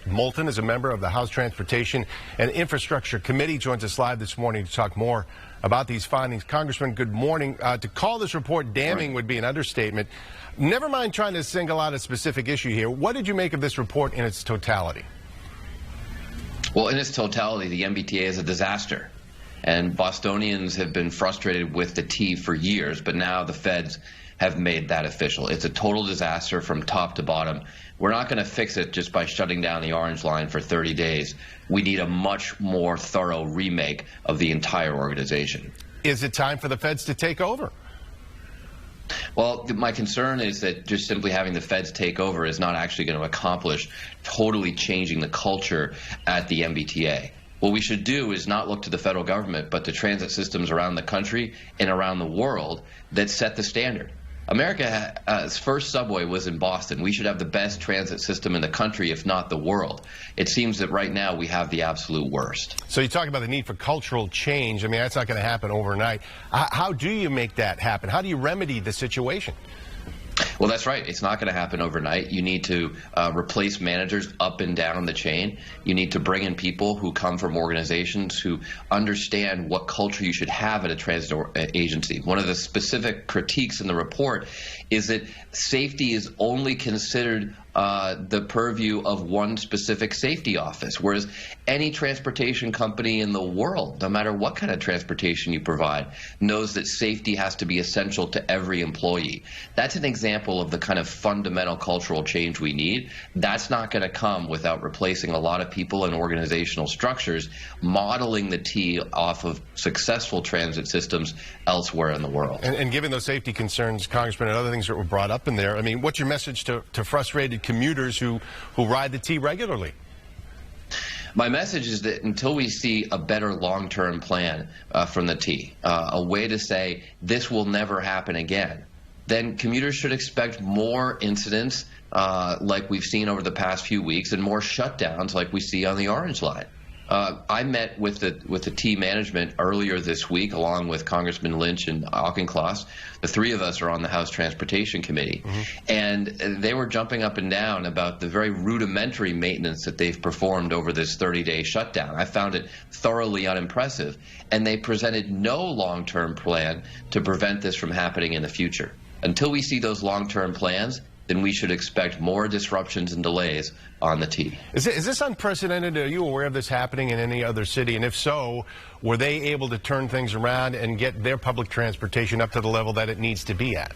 Moulton is a member of the House Transportation and Infrastructure Committee. Joins us live this morning to talk more about these findings. Congressman, good morning. To call this report damning would be an understatement. Never mind trying to single out a specific issue here. What did you make of this report in its totality? Well, in its totality, the MBTA is a disaster. And Bostonians have been frustrated with the T for years, but now the feds have made that official. It's a total disaster from top to bottom. We're not going to fix it just by shutting down the Orange Line for 30 days. We need a much more thorough remake of the entire organization. Is it time for the feds to take over? Well, my concern is that just simply having the feds take over is not actually going to accomplish totally changing the culture at the MBTA. What we should do is not look to the federal government, but to transit systems around the country and around the world that set the standard. America's first subway was in Boston. We should have the best transit system in the country, if not the world. It seems that right now we have the absolute worst. So you talk about the need for cultural change. I mean, that's not going to happen overnight. How do you make that happen? How do you remedy the situation? Well, that's right. It's not going to happen overnight. You need to replace managers up and down the chain. You need to bring in people who come from organizations who understand what culture you should have at a transit agency. One of the specific critiques in the report is that safety is only considered the purview of one specific safety office, whereas any transportation company in the world, no matter what kind of transportation you provide, knows that safety has to be essential to every employee. That's an example of the kind of fundamental cultural change we need. That's not going to come without replacing a lot of people and organizational structures, modeling the T off of successful transit systems elsewhere in the world. And given those safety concerns, Congressman, and other things that were brought up in there, I mean, what's your message to frustrated commuters who ride the T regularly? My message is that until we see a better long-term plan from the T, a way to say this will never happen again, then commuters should expect more incidents like we've seen over the past few weeks and more shutdowns like we see on the Orange Line. I met with the T management earlier this week, along with Congressman Lynch and Auchincloss. The three of us are on the House Transportation Committee, and they were jumping up and down about the very rudimentary maintenance that they've performed over this 30-day shutdown. I found it thoroughly unimpressive, and they presented no long-term plan to prevent this from happening in the future. Until we see those long-term plans, then we should expect more disruptions and delays on the T. Is this unprecedented? Are you aware of this happening in any other city? And if so, were they able to turn things around and get their public transportation up to the level that it needs to be at?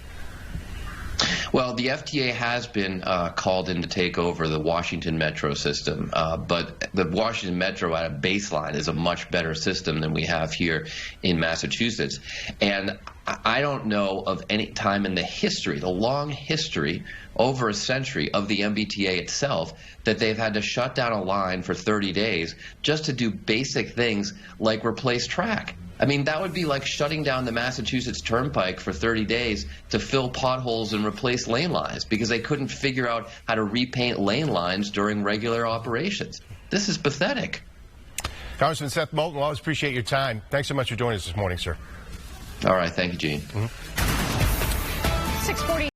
Well, the FTA has been called in to take over the Washington Metro system, but the Washington Metro at a baseline is a much better system than we have here in Massachusetts. And I don't know of any time in the history, the long history, over a century of the MBTA itself, that they've had to shut down a line for 30 days just to do basic things like replace track. I mean, that would be like shutting down the Massachusetts Turnpike for 30 days to fill potholes and replace lane lines because they couldn't figure out how to repaint lane lines during regular operations. This is pathetic. Congressman Seth Moulton, we always appreciate your time. Thanks so much for joining us this morning, sir. All right. Thank you, Gene. 6:40.